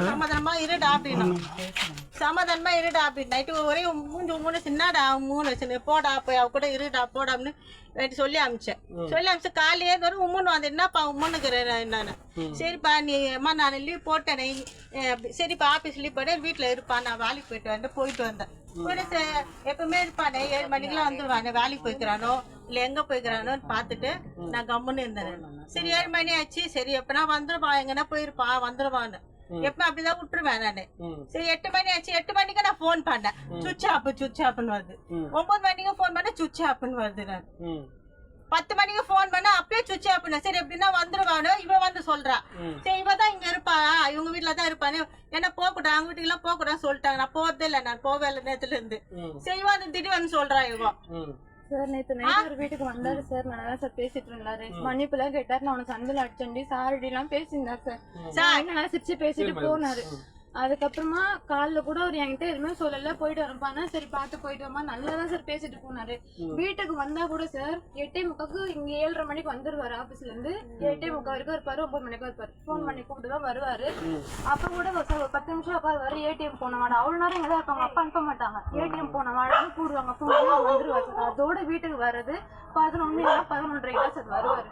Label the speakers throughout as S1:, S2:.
S1: சமாதானமா இருடா அப்படின்னா சமாதானமா இருடா அப்படின்னு நைட்டு ஒரே மூணு சின்னடா மூணு போடா போய் அவ கூட இருடா போடா அப்படின்னு நைட்டு சொல்லி அமிச்சேன் காலையே வரும் உம்முன்னு வந்து என்னப்பா உம்முன்னுக்குறேன் என்னன்னு சரிப்பா நீ அம்மா நான் லீவ் போட்டேனே சரிப்பா ஆஃபீஸ் லீவ் போட்டேன் வீட்டில் இருப்பான் நான் வேலைக்கு போயிட்டு வந்தேன் போயிட்டு எப்பவுமே இருப்பானே 7 மணிக்கெல்லாம் வந்துடுவானே வேலைக்கு போய்க்கிறானோ இல்லை எங்கே போய்க்கிறானோன்னு பார்த்துட்டு நான் கம்முன்னு இருந்தேன் சரி 7 மணி ஆச்சு சரி எப்பனா வந்துடுவான் எங்கன்னா போயிருப்பான் வந்துடுவான்னு எப்ப அப்படிதான் விட்டுருவேன் நானு சரி 8 மணி ஆச்சு 8 மணிக்கு நான் போன் பண்ணேன் சுவிட்ச் ஆப்னு வருது 9 மணிக்கு போன் பண்ண சுவிட்ச் ஆப்னு வருது நான் 10 மணிக்கு போன் பண்ண அப்பயே சுவிட்ச் ஆப்னு சரி எப்படின்னா வந்துருவானு இவ வந்து சொல்றா சரி இவதான் இங்க இருப்பா இவங்க வீட்டுல தான் இருப்பானு என்ன போகக்கூடாது அவங்க வீட்டுக்கு எல்லாம் போகக்கூடாதுன்னு சொல்லிட்டாங்க நான் போறதே இல்லை நான் போவே இல்லை நேரத்துல இருந்து சரி இவ வந்து திடீர்னு சொல்றா இவ
S2: சார் நேற்று நைட் ஒரு வீட்டுக்கு வந்தாரு சார் நல்லா சார் பேசிட்டு இருந்தாரு மன்னிப்புலாம் கேட்டாரு நான் உனக்கு சந்தில அடிச்சண்டி சாரடி எல்லாம் பேசியிருந்தாரு சார் நல்லா சிரிச்சு பேசிட்டு போனாரு அதுக்கப்புறமா காலைல கூட அவர் என்கிட்ட எதுவுமே சொல்லல போயிட்டு வரப்பானா சரி பார்த்து போயிட்டு வரமா நல்லாதான் சார் பேசிட்டு போனாரு வீட்டுக்கு வந்தா கூட சார் 8:45 இங்க 7:30 மணிக்கு வந்துருவாரு ஆபீஸ்ல இருந்து 8:45 வரைக்கும் இருப்பாரு 9 மணிக்கு இருப்பாரு போன் பண்ணி கூப்பிட்டுதான் வருவாரு அப்ப கூட சார் ஒரு 10 நிமிஷம் உட்காரு ஏடிஎம் போன வாடா அவ்வளவு நேரம் எங்கதான் இருப்பாங்க அப்பா அனுப்ப மாட்டாங்க ஏடிஎம் போன வாடான்னு கூடுவாங்க போன் வந்துருவாரு சார் அதோட வீட்டுக்கு வர்றது 11:30 தான் சார் வருவாரு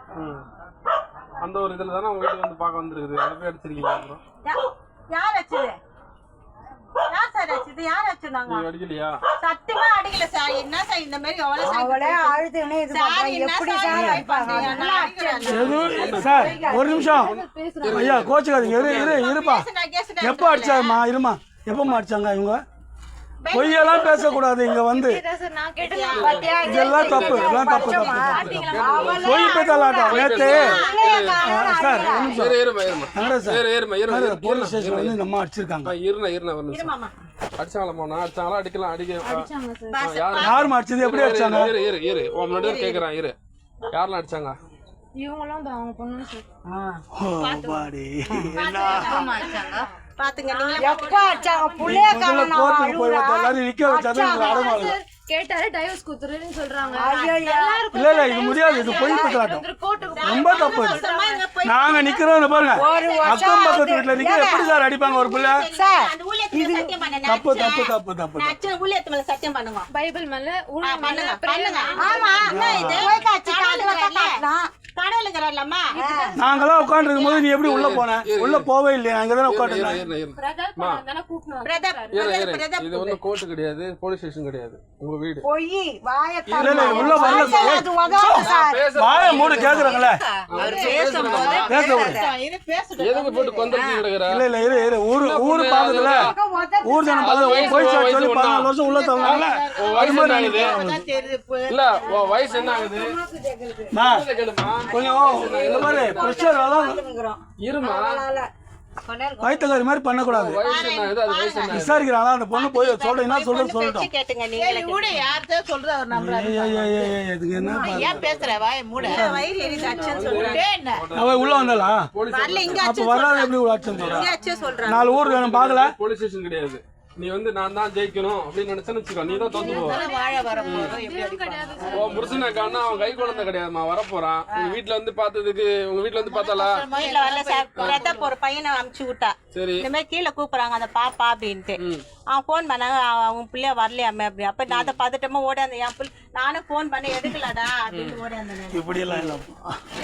S3: அந்த ஒரு இதுல தானே உங்க வீட்டுக்கு வந்து பார்க்க வந்துருக்குது அதை போய் அடிச்சிருக்கீங்க
S1: யார் அடிச்சது யார் சார் அடிச்சது யார் அடிச்சாங்க
S3: அடிக்கலையா
S1: சத்தியமா அடிக்கல சார் என்ன சார் இந்த மாதிரி
S4: அவளே அழுதுனே இது பண்றாங்க எப்படி சார்
S5: அடிப்பாங்க சார் ஒரு நிமிஷம் ஐயா கோச்சுக்காதீங்க இருப்பா எப்போ அடிச்சாருமா இருமா எப்பமா அடிச்சாங்க இவங்க பொய்யெல்லாம் பேசக்கூடாது இங்க வந்து இதெல்லாம் தப்பு பொய் பேசலாட்டம் நேற்று சார் போலீஸ் ஸ்டேஷன் வந்து நம்ம அடிச்சிருக்காங்க
S3: அடிச்சாங்களா அடிக்கலாம்
S5: யாருமா அடிச்சது எப்படி அடிச்சாங்க
S3: முன்னாடி கேக்குறான் யாரெல்லாம் அடிச்சாங்க
S2: இவங்களும் அவங்க பொண்ணு
S5: சார்
S1: பாத்துங்க
S4: எப்ப அடிச்சாங்க புள்ளைய
S2: கேட்டாரு டைவர்ஸ் குத்துறேன்னு சொல்றாங்க
S5: இல்ல இல்ல இது முடியாது இது பொய் பேசலாட்டம் ரொம்ப தப்பு நாங்க நிக்கிறோம் பாருங்க அக்கம் பக்கத்து வீட்டுல நிக்க எப்படி சார் அடிப்பாங்க ஒரு பிள்ளை தப்பு தப்பு தப்பு தப்பு
S1: ஊழியத்து மேல சத்தியம் பண்ணுங்க
S2: பைபிள் மேல
S5: நாங்கெல்லாம் உட்காந்து இருக்கும் போது நீ எப்படி உள்ள போன உள்ள போவே இல்லையா அங்கதானே உட்காந்து
S3: இது ஒன்றும் கோர்ட்டு கிடையாது போலீஸ் ஸ்டேஷன் கிடையாது உங்க வீடு
S5: உள்ள வாய மூடு கேக்குறாங்களே இல்ல இல்ல இரு ஊரு பாக்கத்துல ஊர் ஜனம் சொல்லி 14 வருஷம் உள்ள தந்தாங்கல்ல
S3: இல்ல வயசு என்ன ஆகுது
S5: கொஞ்சம் இந்த மாதிரி பிரஷர்
S3: இருமா
S5: வயிற்றுக்காரி மாதிரி பண்ணக்கூடாது விசாரிக்கிறாங்களா அந்த பொண்ணு போய் சொல்றீங்கன்னா சொல்லட்டும் அவ உள்ள வந்தாளா அப்ப வராது எப்படி அச்சம் 4 ஊர் வேணும் பாக்கல
S3: போலீஸ் ஸ்டேஷன் கிடையாது நீ வந்து நான் தான் ஜெயிக்கணும் அப்படின்னு நினைச்சேன்னு வச்சுக்கோ நீ தான் தோத்து போ முருசனை காணா அவன் கை குழந்தை கிடையாதுமா வரப்போறான் உங்க வீட்டுல வந்து பார்த்ததுக்கு உங்க வீட்டுல வந்து பார்த்தாலா
S1: ஒரு பையனை அனுப்பிச்சு விட்டா
S3: சரி
S1: இந்த மாதிரி கீழே கூப்பிடுறாங்க அந்த பாப்பா அப்படின்ட்டு அவன் போன் பண்ணாங்க அவங்க பிள்ளைய வரலையாமே அப்படி அப்ப நான் அதை பார்த்துட்டோமா ஓடி அந்த என் பிள்ளை நானும் போன் பண்ணி எடுக்கலடா அப்படின்னு ஓடி அந்த
S5: இப்படி எல்லாம்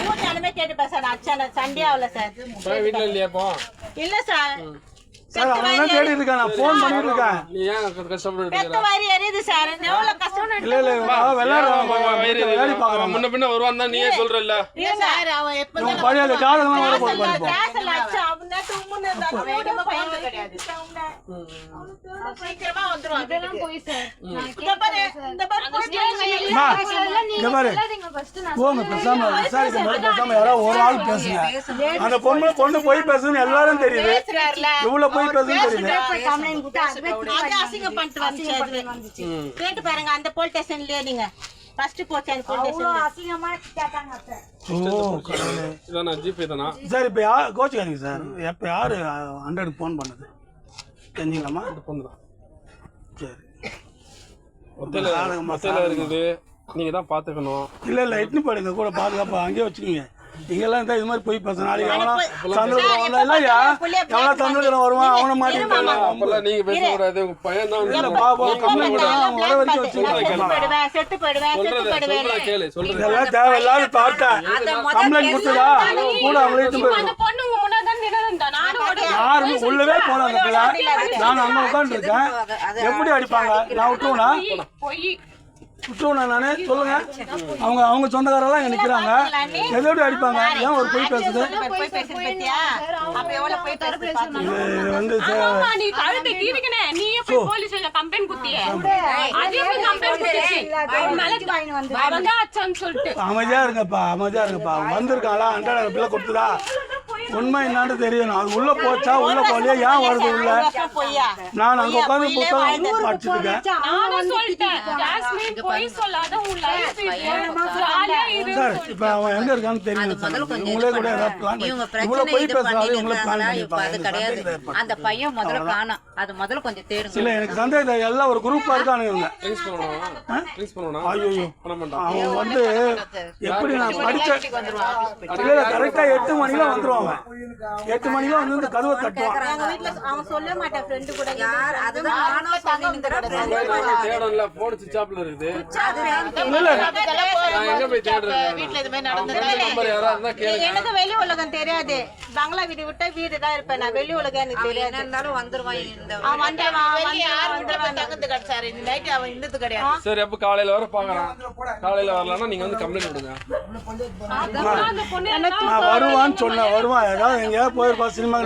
S1: ஊட்டாலுமே கேட்டு பேசாரு அச்சா சண்டே ஆகல சார்
S3: வீட்டுல இல்லையா போ
S1: இல்ல சார்
S5: சார் அவன் தேடி இருக்கான் நான் ஃபோன் பண்ணிட்டு இருக்கேன்
S3: நீ ஏன் கஷ்டப்பட்டு
S1: பெத்த வயிறு எரியுது சார் எவ்வளவு கஷ்டம்
S5: இல்ல இல்ல விளையாடி பாக்குறான்
S3: முன்ன பின்ன வருவான் தான் நீயே சொல்றல்ல
S1: இல்ல சார் அவன் எப்ப
S5: பழைய அந்த காதெல்லாம் வர போட்டு
S1: பேசல அச்சா அவன் நேத்து உம்முன்னு இருந்தா பையன் கிடையாது சீக்கிரமா வந்துரும்
S2: இதெல்லாம் போய் சார்
S1: இந்த பாரு
S5: போங்க பேசாம விசாரிக்க மாதிரி பேசாம யாராவது ஒரு ஆள் பேசுங்க அந்த பொண்ணு போய் பேசுன்னு எல்லாரும் தெரியுது இவ்வளவு போய் பேசுன்னு தெரியுது
S1: அசிங்க பண்ணிட்டு வந்துச்சு கேட்டு பாருங்க அந்த போலீஸ் ஸ்டேஷன்லயே நீங்க ஃபர்ஸ்ட் போச்சு அந்த போலீஸ் ஸ்டேஷன்ல
S4: அசிங்கமா கேட்டாங்க
S3: இதானா ஜிபே தானா
S5: சார் இப்ப கோச்சுக்காதீங்க சார் எப்ப யாரு 100 ஃபோன் பண்ணது தெரிஞ்சுக்கலாமா
S3: இந்த பொண்ணு தான்
S5: சரி
S3: மொத்தல இருக்குது நீங்க தான் பாத்துக்கணும்
S5: இல்ல இட்னு போடுங்க கூட பாதுகாப்பா அங்கேயே வச்சுக்கோங்க நீங்கெல்லாம் இருந்தா இது மாதிரி போய் பேச நாளைக்கு எவனா சந்தோஷம் இல்லையா எவனா சந்தோஷம் வருவான் அவனை மாட்டிருப்பாங்க
S3: அப்பெல்லாம் நீங்க பேசக்கூடாது உங்க பையன் தான்
S5: இல்ல பாபா கம்மி கூட அவன் வர வரைக்கும் வச்சுக்கலாம்
S1: செத்து போயிடுவேன்
S3: கேளு சொல்றது
S5: இதெல்லாம் தேவையில்லாத தாட்டா கம்ப்ளைண்ட் கொடுத்ததா கூட அவங்களையும் யாரும் உள்ளவே போனாங்க நான் அங்க உட்காந்துருக்கேன் எப்படி அடிப்பாங்க நான் விட்டுருவேனா நானே சொல்லுங்க அவங்க சொந்தக்காரெல்லாம் இங்க நிக்கிறாங்க எதோடு அடிப்பாங்க ஏன் ஒரு பொய் பேசுது இது வந்து அமைதியா இருங்கப்பா அவங்க வந்திருக்காங்களா அன்றாட பிள்ளை கொடுத்துதா உண்மை என்னான்னு தெரியணும் அது உள்ள போச்சா உள்ள போலியா ஏன் வருது உள்ள நான் அங்க உட்காந்து புத்தகம் படிச்சுட்டு சார் இப்ப அவன் எங்க இருக்கான்னு தெரியும் உங்களே கூட ஏதாவது பிளான் இவ்வளவு போய் பேசுறாரு உங்களை பிளான் பண்ணிருப்பாங்க
S6: அந்த பையன் முதல்ல காணோம் அது முதல்ல கொஞ்சம் தேடுங்க
S5: இல்ல எனக்கு சந்தேகம் எல்லாம் ஒரு குரூப்பா இருக்கானுங்க ஐயோ அவன் வந்து எப்படி நான் படிச்ச கரெக்டா 8 மணிக்கு வந்துருவான் 8 மணிக்கு வந்து இந்த கதவை தட்டுவான்
S1: அவன் சொல்ல மாட்டான் ஃப்ரெண்டு கூட
S6: யார் அதுதான் நானும் சொன்னேன்
S3: தேடல போன் சுவிட்ச் ஆஃப்ல இருக்குது
S5: இல்ல
S3: நான் எங்க போய் தேடுறது
S1: வீட்ல இதுமே நடந்தது
S3: நம்பர் யாரா இருந்தா கேளுங்க
S1: எனக்கு வெளி உலகம் தெரியாது பங்களா வீடு விட்டா வீடு தான் இருப்பேன் நான் வெளி உலகம் எனக்கு தெரியாது
S6: என்ன இருந்தாலும் வந்துருவான் இந்த
S1: அவன் வந்தவன் தங்கத்து கிடைச்சாரு இந்த நைட் அவன் இன்னது கிடையாது
S3: சரி அப்ப காலையில வர பாக்குறான் காலையில வரலன்னா நீங்க வந்து கம்ப்ளைண்ட் கொடுங்க
S5: நான் வருவான்னு சொன்னேன் வருவான் ஏதாவது எங்கேயாவது போயிருப்பா சினிமா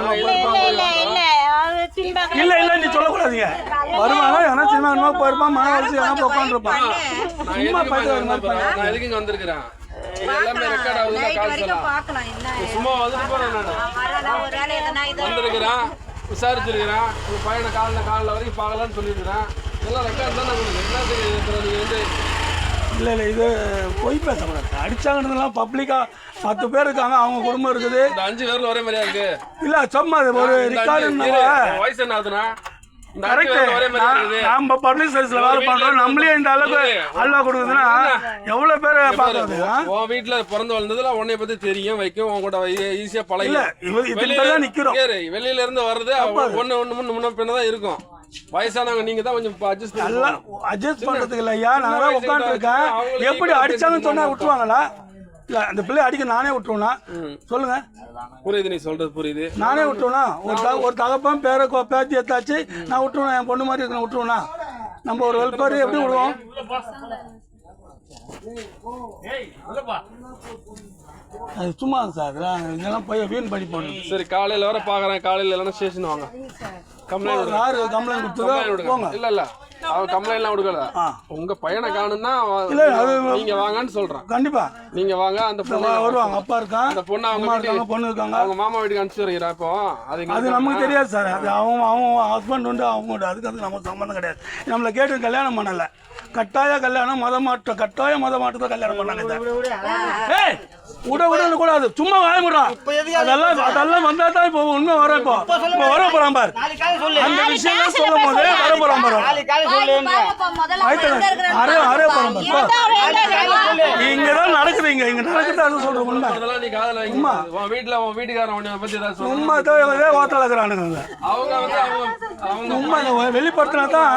S5: இல்ல இல்ல நீ சொல்லக்கூடாதீங்க வருவாங்க ஏன்னா சினிமா போயிருப்பான் மன வரிசை ஏன்னா உட்காந்துருப்பான் சும்மா
S3: நான் எதுக்கு இங்க வந்திருக்கிறேன் எல்லாமே ரெக்கார்ட் ஆகுதுன்னா கால் சொல்லலாம்
S6: பார்க்கலாம் என்ன
S3: சும்மா வந்துட்டு போறேன் நான்
S6: ஒரு வேலை எதனா இது
S3: வந்திருக்கிறேன் விசாரிச்சிருக்கிறேன் உங்க பையனை காலைல வரைக்கும் பார்க்கலான்னு சொல்லியிருக்கிறேன் எல்லாம் ரெக்கார்ட் தான் உங்களுக்கு என்ன தெரியுது நீங்க வந்து
S5: இல்ல இது பொய் பேசக்கூடாது அடிச்சாங்கன்றதுலாம் பப்ளிக்கா 10 பேர் இருக்காங்க அவங்க குடும்பம் இருக்குது
S3: இந்த 5 பேர்ல ஒரே மாதிரியா இருக்கு
S5: இல்ல சும்மா ஒரு ரெக்கார்டு
S3: வயசு என்ன ஆகுதுன்னா
S5: கரெக்ட் நம்ம பப்ளிக் சர்வீஸ்ல வேலை பண்றோம் நம்மளே இந்த அளவுக்கு அல்வா கொடுக்குதுன்னா எவ்வளவு பேர் பாக்குறது
S3: உன் வீட்டுல பிறந்து வளர்ந்ததுல உன்னைய பத்தி தெரியும் வைக்கும் உன் கூட ஈஸியா பழகல
S5: இதுதான் நிக்கிறோம்
S3: வெளியில இருந்து வர்றது ஒண்ணு முன்ன பின்னதான் இருக்கும் வயசானவங்க நீங்க தான் கொஞ்சம்
S5: அட்ஜஸ்ட் பண்றதுக்கு இல்லையா நான் உட்காந்து இருக்கேன் எப்படி அடிச்சாங்கன்னு சொன்னா விட்டுருவாங்களா இல்ல அந்த பிள்ளை அடிக்க நானே விட்டுருவேனா சொல்லுங்க
S3: புரியுது நீ சொல்றது புரியுது
S5: நானே விட்டுருவேனா ஒரு தகப்பன் பேரை பேத்தி எடுத்தாச்சு நான் விட்டுருவேன் என் பொண்ணு மாதிரி இருக்க விட்டுருவேனா நம்ம ஒரு வெல்பேர் எப்படி விடுவோம் அது சும்மா சார் இதெல்லாம் போய் வீண் படி போடணும்
S3: சரி காலையில வர பாக்குறேன் காலையில இல்லைன்னா ஸ்டேஷன் வாங்க கம்ப்ளைண்ட்
S5: யாரு கம்ப்ளைண்ட் கொடுத்ததோ
S3: இல்ல இல்ல அவன் கம்ப்ளைண்ட் எல்லாம் கொடுக்கல உங்க பையனை காணும்னா நீங்க வாங்கன்னு சொல்றான்
S5: கண்டிப்பா
S3: நீங்க வாங்க அந்த பொண்ணு
S5: வருவாங்க அப்பா இருக்கான்
S3: அந்த பொண்ணு
S5: அம்மா இருக்காங்க பொண்ணு இருக்காங்க
S3: அவங்க மாமா வீட்டுக்கு அனுப்பிச்சு வைக்கிறா இப்போ
S5: அது நமக்கு தெரியாது சார் அது அவங்க ஹஸ்பண்ட் உண்டு அவங்க உண்டு அதுக்கு நமக்கு சம்பந்தம் கிடையாது நம்மளை கேட்டு கல்யாணம் பண்ணல கட்டாய கல்யாணம் கட்டாய மத மாற்றத்தை கல்யாணம் பண்ணாங்க விட கூடாது சும்மா வாங்கிடுறான் அதெல்லாம் வந்தா தான் இப்போ உண்மை வர இப்போ வர போறான் பாரு அந்த விஷயம் சொல்லும் போது வர போறான் பாரு இங்கதான் நடக்குது இங்க நடக்குது அது சொல்ற உண்மை உண்மை ஓட்டலக்குறானுங்க உண்மை வெளிப்படுத்தினா தான்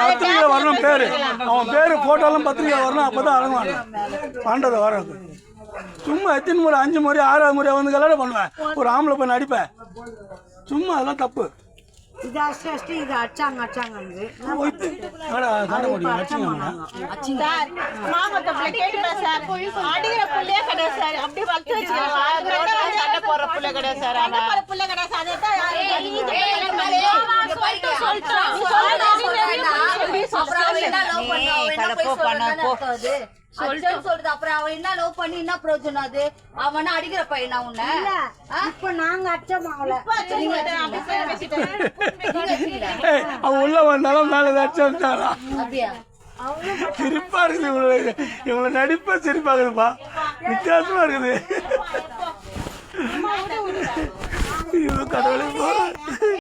S5: பத்திரிகை வரணும் பேரு அவன் பேரு போட்டோலாம் பத்திரிகை வரணும் அப்பதான் அடங்குவாங்க பண்றது வர சும்மா எத்தனை முறை 5 முறை 6வது முறை வந்து கல்யாணம் பண்ணுவேன் ஒரு ஆம்பளை போய் நடிப்பேன் சும்மா அதெல்லாம் தப்பு
S4: இது அஷ்டி இது அடிச்சாங்க
S6: சொல்றது அப்புறம் அவன் என்ன லவ் பண்ணி என்ன பிரயோஜனம் அது அவன் அடிக்கிற பையனா உன்ன
S4: இப்ப நாங்க அச்சமாவல
S5: அவன் உள்ள வந்தாலும் மேல அச்சம்
S6: அப்படியா
S5: சிரிப்பா இருக்குது இவங்களை நடிப்பா சிரிப்பா இருக்குதுப்பா வித்தியாசமா இருக்குது கடவுளே